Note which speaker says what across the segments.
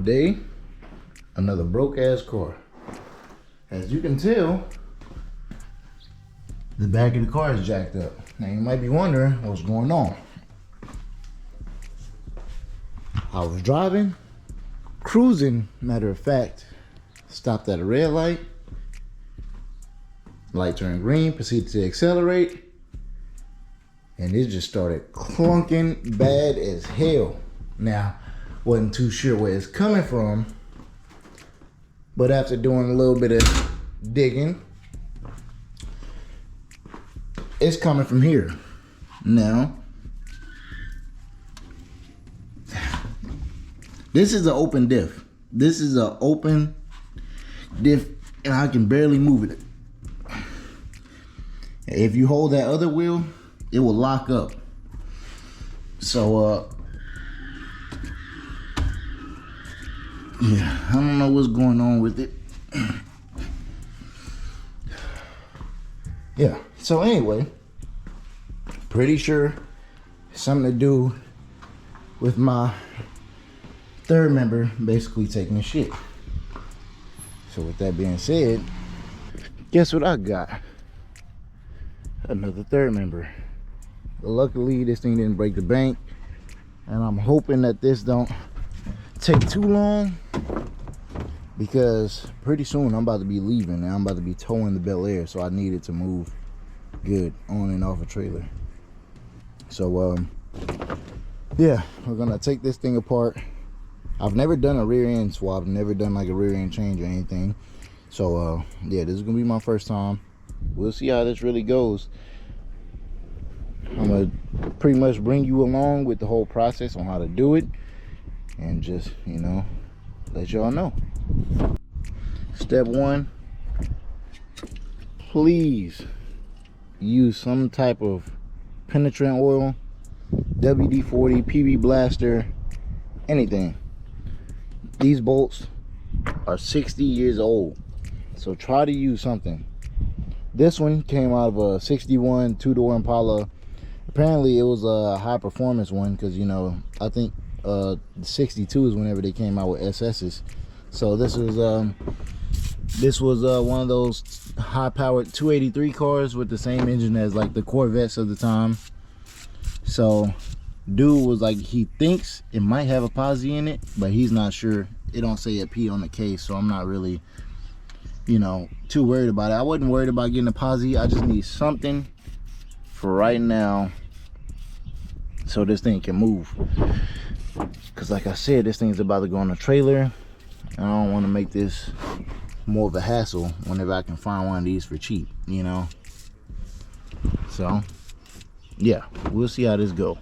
Speaker 1: day, another broke ass car. As you can tell, the back of the car is jacked up. Now you might be wondering what's going on. I was driving, cruising, matter of fact, stopped at a red light. Light turned green, proceeded to accelerate, and it just started clunking bad as hell. Now, wasn't too sure where it's coming from, but after doing a little bit of digging, it's coming from here. Now, this is an open diff. This is an open diff, and I can barely move it. If you hold that other wheel, it will lock up. So, yeah, I don't know what's going on with it. Yeah, so anyway, pretty sure it's something to do with my third member basically taking a shit. So with that being said, guess what I got? Another third member. Luckily this thing didn't break the bank, and I'm hoping that this don't take too long, because pretty soon I'm about to be leaving and I'm about to be towing the Bel Air, so I need it to move good on and off a trailer. So yeah, we're gonna take this thing apart. I've never done a rear end swap, never done like a rear end change or anything, so yeah, this is gonna be my first time. We'll see how this really goes. I'm gonna pretty much bring you along with the whole process on how to do it, and just, you know, let y'all know. Step one, please use some type of penetrant oil, WD-40, PB Blaster, anything. These bolts are 60 years old, so try to use something. This one came out of a 61 two-door Impala. Apparently it was a high performance one, because, you know, I think 62 is whenever they came out with SS's. So this was one of those high powered 283 cars with the same engine as like the Corvettes of the time. So dude was like, he thinks it might have a posi in it, but he's not sure. It don't say a P on the case, so I'm not really, you know, too worried about it. I wasn't worried about getting a posi. I just need something for right now so this thing can move, because like I said, this thing's about to go on a trailer. I don't want to make this more of a hassle whenever I can find one of these for cheap, you know. So yeah, we'll see how this go.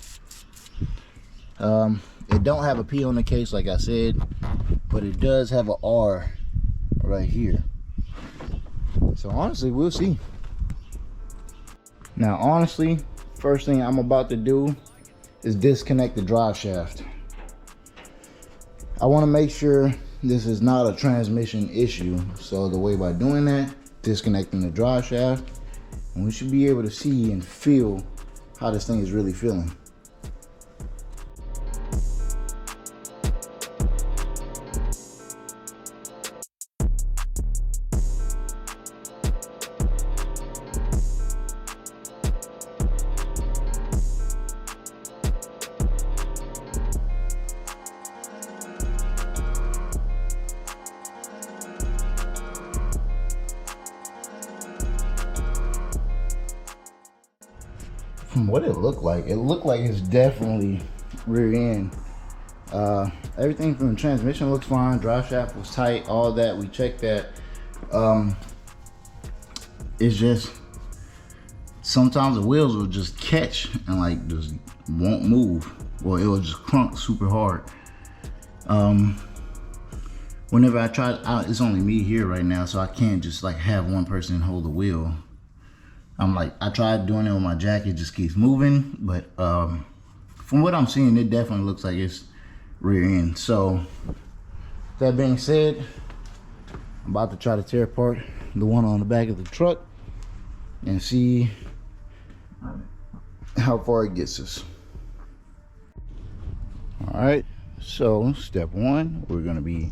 Speaker 1: It don't have a P on the case, like I said, but it does have a R right here. So honestly, we'll see. Now honestly, first thing I'm about to do is disconnect the drive shaft. I want to make sure this is not a transmission issue, so the way by doing that, disconnecting the drive shaft, and we should be able to see and feel how this thing is really feeling. From what it looked like it's definitely rear end. Everything from the transmission looks fine, drive shaft was tight, all that, we checked that. It's just sometimes the wheels will just catch and like just won't move, or it will just crunk super hard. Whenever I try, it's only me here right now, so I can't just like have one person hold the wheel. I tried doing it with my jack, it just keeps moving, but from what I'm seeing, it definitely looks like it's rear end. So that being said, I'm about to try to tear apart the one on the back of the truck and see how far it gets us. All right, So step one, we're going to be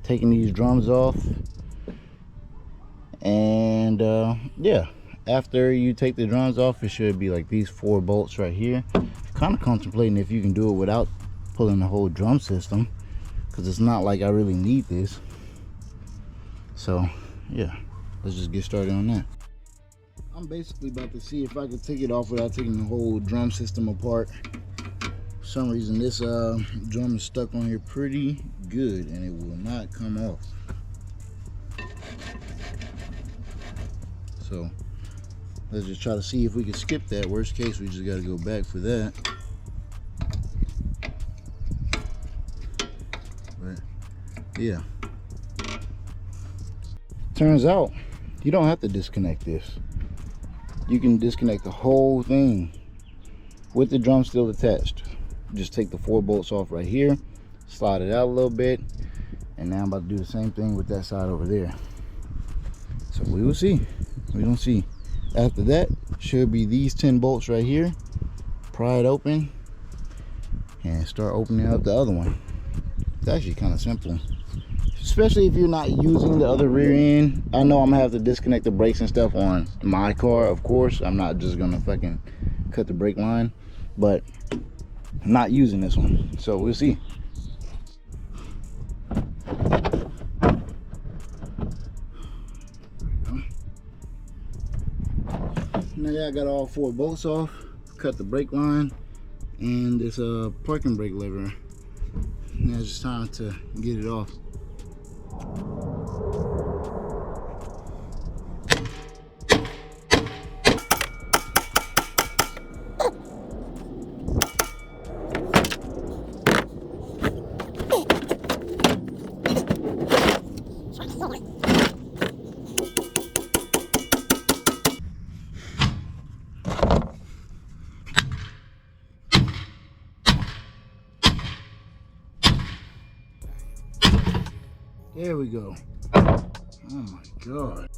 Speaker 1: taking these drums off, and yeah, after you take the drums off, it should be like these 4 bolts right here. Kind of contemplating if you can do it without pulling the whole drum system, because it's not like I really need this. So yeah, let's just get started on that. I'm basically about to see if I can take it off without taking the whole drum system apart. For some reason this drum is stuck on here pretty good and it will not come off. So let's just try to see if we can skip that. Worst case, we just got to go back for that. But yeah, turns out you don't have to disconnect this. You can disconnect the whole thing with the drum still attached. Just take the 4 bolts off right here, slide it out a little bit, and now I'm about to do the same thing with that side over there. So we will see. We don't see. After that should be these 10 bolts right here. Pry it open and start opening up the other one. It's actually kind of simple, especially if you're not using the other rear end. I know I'm gonna have to disconnect the brakes and stuff on my car, of course. I'm not just gonna fucking cut the brake line, but I'm not using this one, so we'll see. Now that I got all 4 bolts off, cut the brake line and this parking brake lever. Now it's just time to get it off. There we go. Oh my God.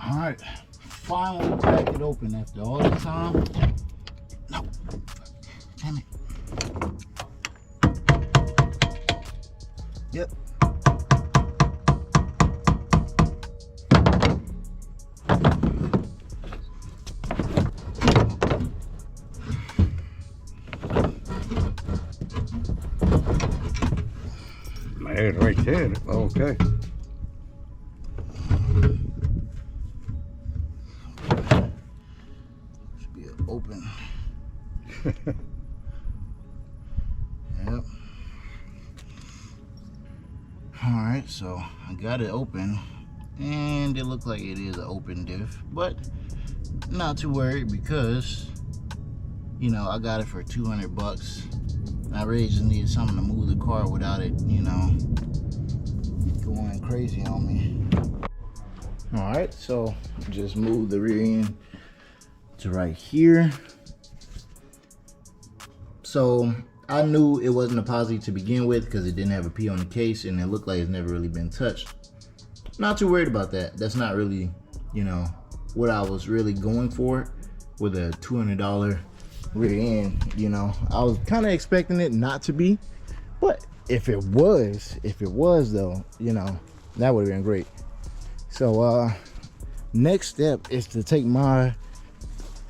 Speaker 1: All right, finally cracked it open after all the time. No, damn it. Yep.
Speaker 2: Man, right there. Okay.
Speaker 1: Should be open. Yep. Alright, so I got it open and it looks like it is an open diff, but not too worried because, you know, I got it for 200 bucks. I really just needed something to move the car without it, you know, going crazy on me. Alright, so just move the rear end to right here. So I knew it wasn't a posi to begin with because it didn't have a P on the case and it looked like it's never really been touched. Not too worried about that. That's not really, you know, what I was really going for with a $200 rear end. You know, I was kind of expecting it not to be, but if it was though, you know, that would have been great. So next step is to take my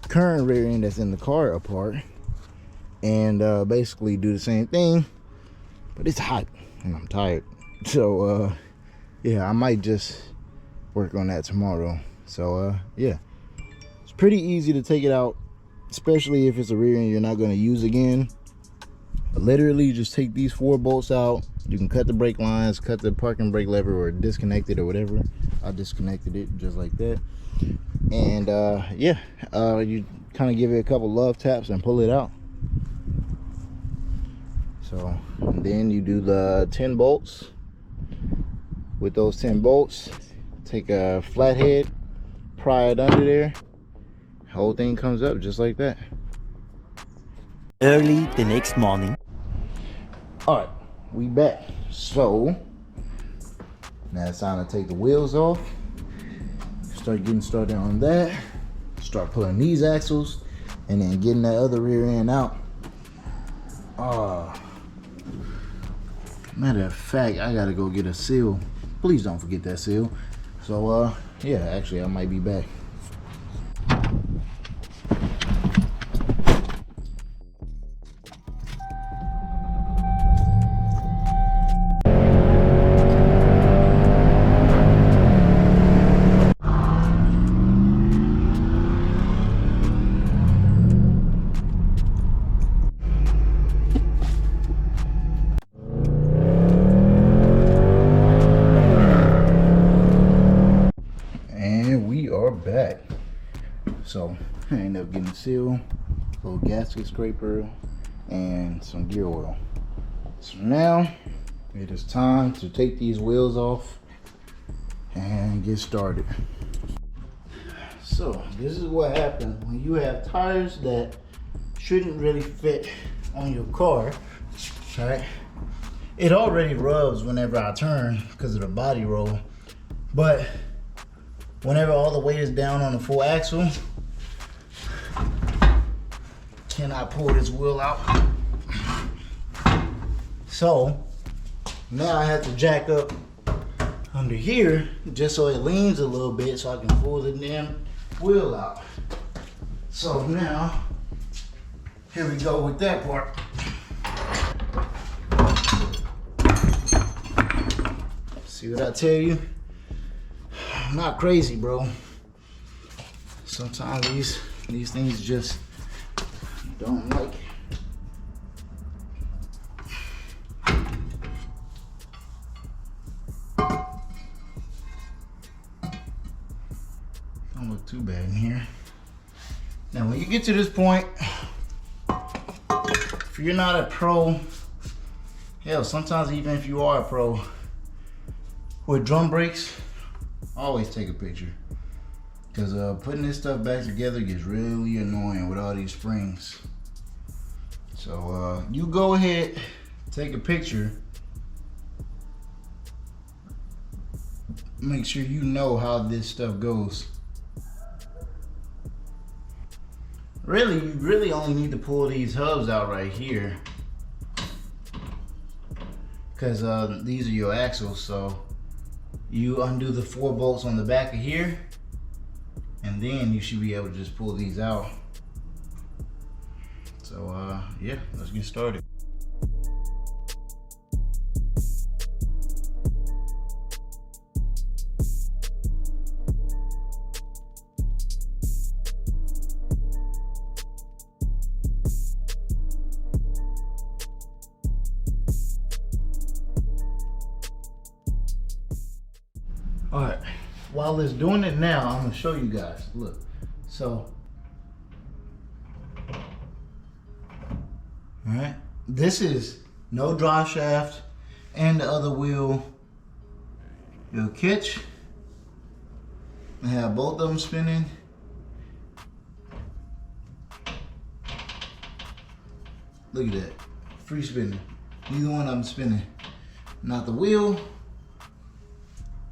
Speaker 1: current rear end that's in the car apart and basically do the same thing, but it's hot and I'm tired. So yeah, I might just work on that tomorrow. So yeah, it's pretty easy to take it out, especially if it's a rear end you're not going to use again. Literally just take these 4 bolts out. You can cut the brake lines, cut the parking brake lever, or disconnect it or whatever. I disconnected it just like that. And yeah, you kind of give it a couple love taps and pull it out. So then you do the 10 bolts. With those 10 bolts, take a flathead, pry it under there, whole thing comes up just like that.
Speaker 3: Early the next morning.
Speaker 1: All right, we back. So now it's time to take the wheels off. Start getting started on that. Start pulling these axles, and then getting that other rear end out. Matter of fact, I gotta go get a seal. Please don't forget that seal. So yeah, actually I might be back. And we are back. So I ended up getting a seal, a little gasket scraper, and some gear oil. So now it is time to take these wheels off and get started. So this is what happens when you have tires that shouldn't really fit on your car, right? It already rubs whenever I turn because of the body roll, but whenever all the weight is down on the full axle, cannot pull this wheel out. So now I have to jack up under here just so it leans a little bit so I can pull the damn wheel out. So now, here we go with that part. See what I tell you? I'm not crazy, bro. Sometimes these things just don't like it. Don't look too bad in here. Now when you get to this point, if you're not a pro, hell, sometimes even if you are a pro, with drum brakes, always take a picture. Because putting this stuff back together gets really annoying with all these springs. So you go ahead, take a picture. Make sure you know how this stuff goes. Really, you really only need to pull these hubs out right here. Because these are your axles, so you undo the 4 bolts on the back of here, and then you should be able to just pull these out. So yeah, let's get started. All right, while it's doing it now, I'm gonna show you guys. Look, so, all right, this is no drive shaft, and the other wheel, it'll catch. I have both of them spinning. Look at that, free spinning. Neither one of them spinning. Not the wheel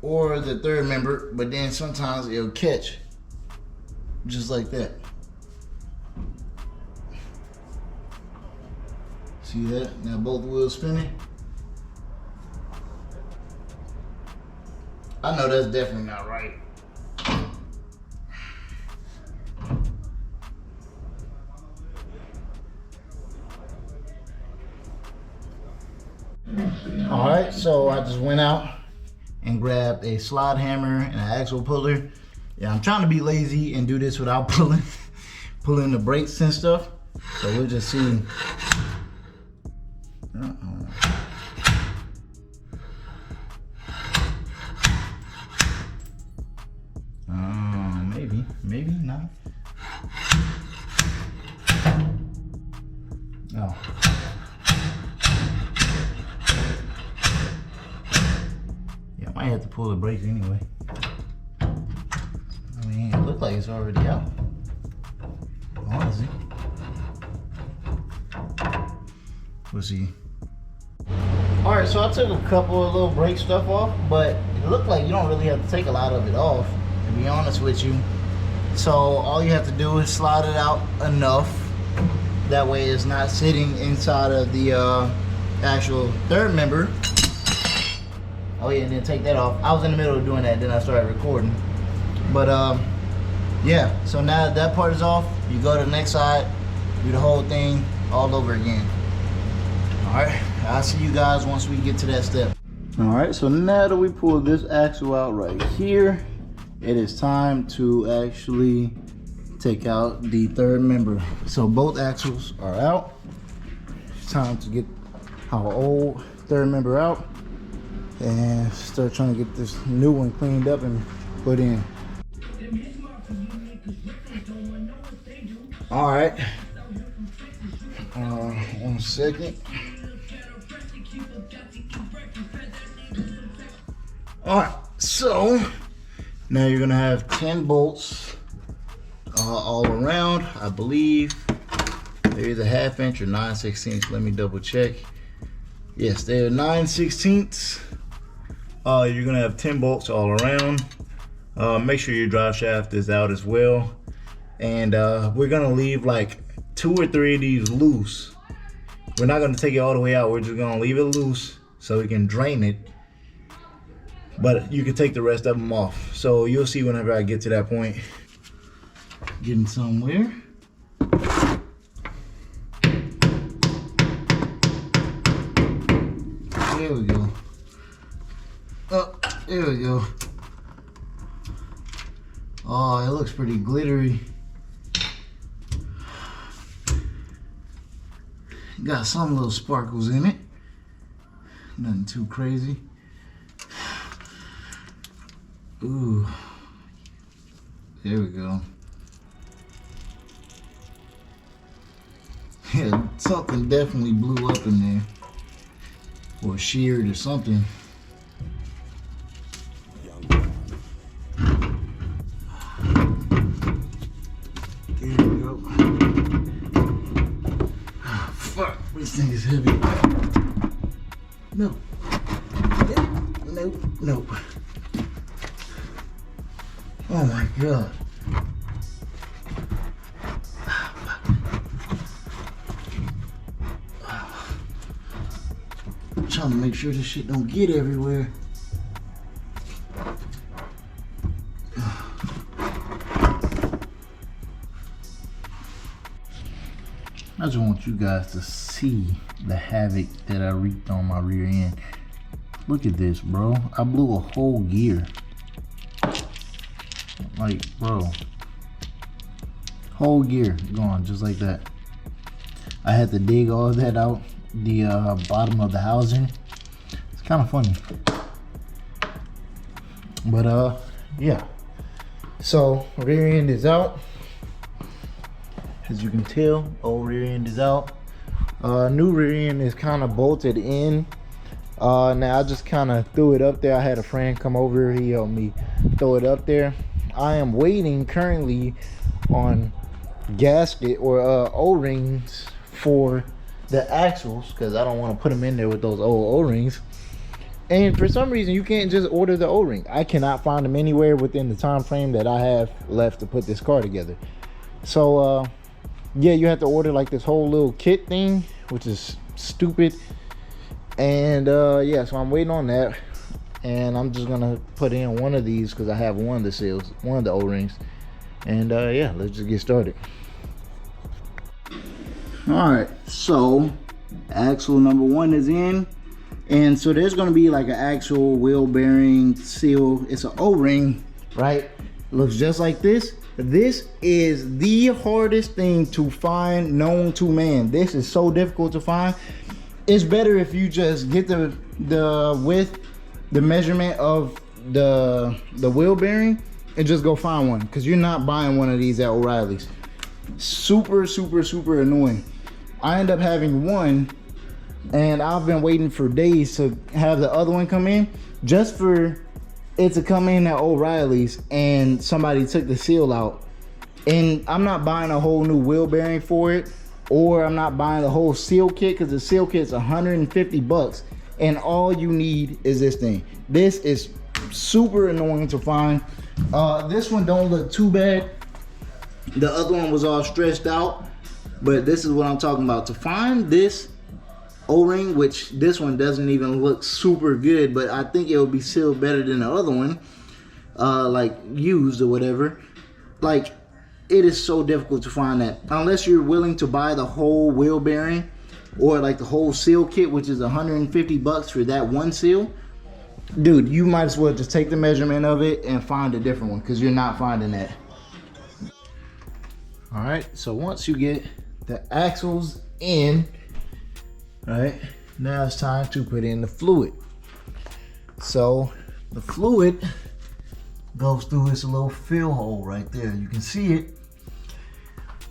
Speaker 1: or the third member, but then sometimes it'll catch just like that. See that? Now both wheels spinning. I know that's definitely not right. All right, so I just went out and grabbed a slide hammer and an axle puller. Yeah, I'm trying to be lazy and do this without pulling the brakes and stuff. So we'll just see. Maybe not. Oh. Yeah, I might have to pull the brakes anyway. I mean, it looks like it's already out. Honestly. We'll see. All right, so I took a couple of little brake stuff off, but it looked like you don't really have to take a lot of it off, to be honest with you. So all you have to do is slide it out enough. That way it's not sitting inside of the actual third member. Oh yeah, and then take that off. I was in the middle of doing that, then I started recording. But yeah, so now that part is off, you go to the next side, do the whole thing all over again. All right, I'll see you guys once we get to that step. All right, so now that we pull this axle out right here, it is time to actually take out the third member. So both axles are out. It's time to get our old third member out and start trying to get this new one cleaned up and put in. All right, 1 second. All right, so now you're gonna have 10 bolts all around. I believe they're either 1/2 inch or 9/16. Let me double check. Yes, they're 9/16. You're gonna have 10 bolts all around. Make sure your drive shaft is out as well. And we're gonna leave like 2 or 3 of these loose. We're not gonna take it all the way out. We're just gonna leave it loose so we can drain it. But you can take the rest of them off. So you'll see whenever I get to that point. Getting somewhere. There we go. Oh, there we go. Oh, it looks pretty glittery. Got some little sparkles in it. Nothing too crazy. Ooh. There we go. Yeah, something definitely blew up in there. Or sheared or something. There we go. Oh, fuck, this thing is heavy. No. Nope, nope. Oh my God. I'm trying to make sure this shit don't get everywhere. I just want you guys to see the havoc that I wreaked on my rear end. Look at this, bro. I blew a whole gear. Like, bro, whole gear gone just like that. I had to dig all of that out, the bottom of the housing. It's kind of funny, but yeah. So rear end is out, as you can tell. Old rear end is out. New rear end is kind of bolted in. Now I just kind of threw it up there. I had a friend come over, he helped me throw it up there. I am waiting currently on gasket or O-rings for the axles, because I don't want to put them in there with those old O-rings. And for some reason you can't just order the O-ring. I cannot find them anywhere within the time frame that I have left to put this car together. So yeah, you have to order like this whole little kit thing, which is stupid. And yeah, so I'm waiting on that. And I'm just gonna put in one of these because I have one of the seals, one of the O-rings. And yeah, let's just get started. All right, so axle number 1 is in. And so there's gonna be like an actual wheel bearing seal. It's an O-ring, right? Looks just like this. This is the hardest thing to find known to man. This is so difficult to find. It's better if you just get the width, the measurement of the wheel bearing, and just go find one, because you're not buying one of these at O'Reilly's. Super annoying. I end up having one, and I've been waiting for days to have the other one come in, just for it to come in at O'Reilly's and somebody took the seal out. And I'm not buying a whole new wheel bearing for it. or I'm not buying the whole seal kit, because the seal kit's 150 bucks and all you need is this thing. This is super annoying to find. This one don't look too bad. The other one was all stretched out, but this is what I'm talking about. To find this O-ring, which this one doesn't even look super good, but I think it will be sealed better than the other one, like used or whatever. Like, it is so difficult to find that unless you're willing to buy the whole wheel bearing or like the whole seal kit, which is 150 bucks for that one seal. Dude, you might as well just take the measurement of it and find a different one, because you're not finding that. All right, so once you get the axles in, right, now it's time to put in the fluid. So the fluid goes through this little fill hole right there. You can see it.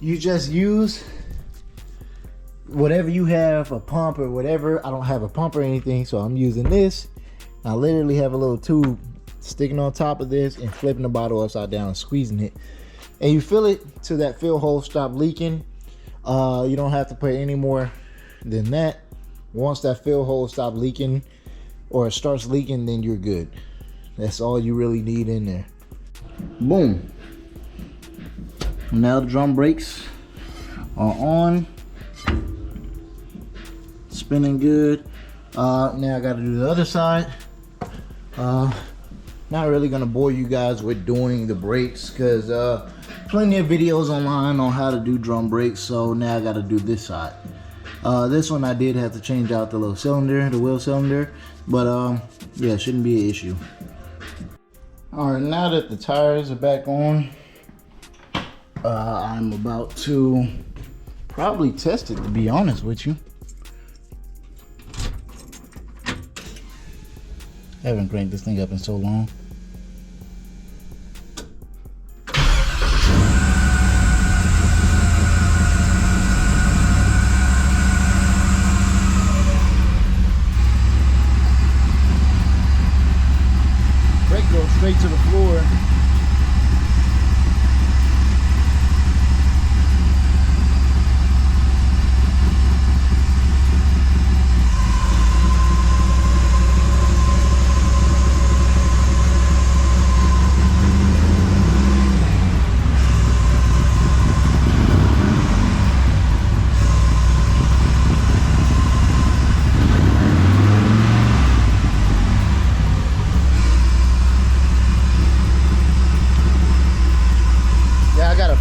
Speaker 1: You just use whatever you have, a pump or whatever. I don't have a pump or anything, so I'm using this. I literally have a little tube sticking on top of this and flipping the bottle upside down and squeezing it. And you fill it till that fill hole stop leaking. You don't have to put any more than that. Once that fill hole stops leaking or it starts leaking, then you're good. That's all you really need in there. Boom. Now the drum brakes are on. Spinning good. Now I got to do the other side. Not really gonna bore you guys with doing the brakes, because plenty of videos online on how to do drum brakes. So now I got to do this side. This one I did have to change out the little cylinder, the wheel cylinder, but yeah, shouldn't be an issue. All right, now that the tires are back on, I'm about to probably test it, to be honest with you. I haven't cranked this thing up in so long. Brake goes straight to the floor.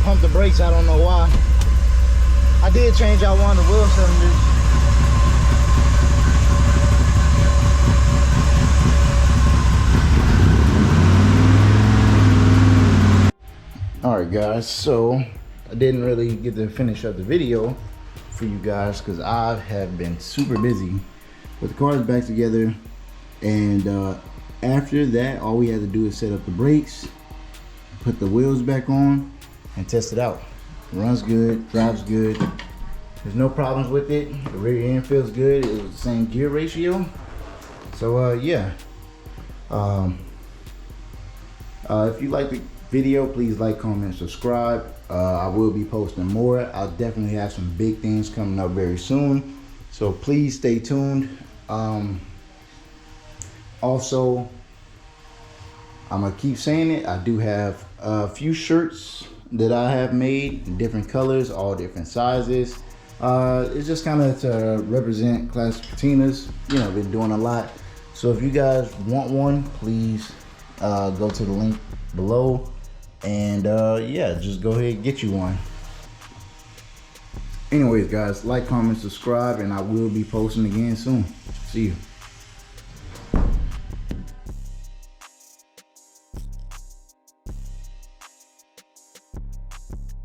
Speaker 1: Pump the brakes, I don't know why. I did change out one of the wheel cylinders. Alright guys, so I didn't really get to finish up the video for you guys because I have been super busy. But the car is back together, and after that all we had to do is set up the brakes, put the wheels back on, and test it out. It runs good, drives good. There's no problems with it. The rear end feels good. It was the same gear ratio. So yeah. If you like the video, please like, comment, subscribe. I will be posting more. I'll definitely have some big things coming up very soon. So please stay tuned. Also, I'm gonna keep saying it. I do have a few shirts that I have made in different colors, all different sizes. It's just kind of to represent classic patinas. You know, been doing a lot. So if you guys want one, please go to the link below, and yeah, just go ahead and get you one. Anyways guys, like, comment, subscribe, and I will be posting again soon. See you.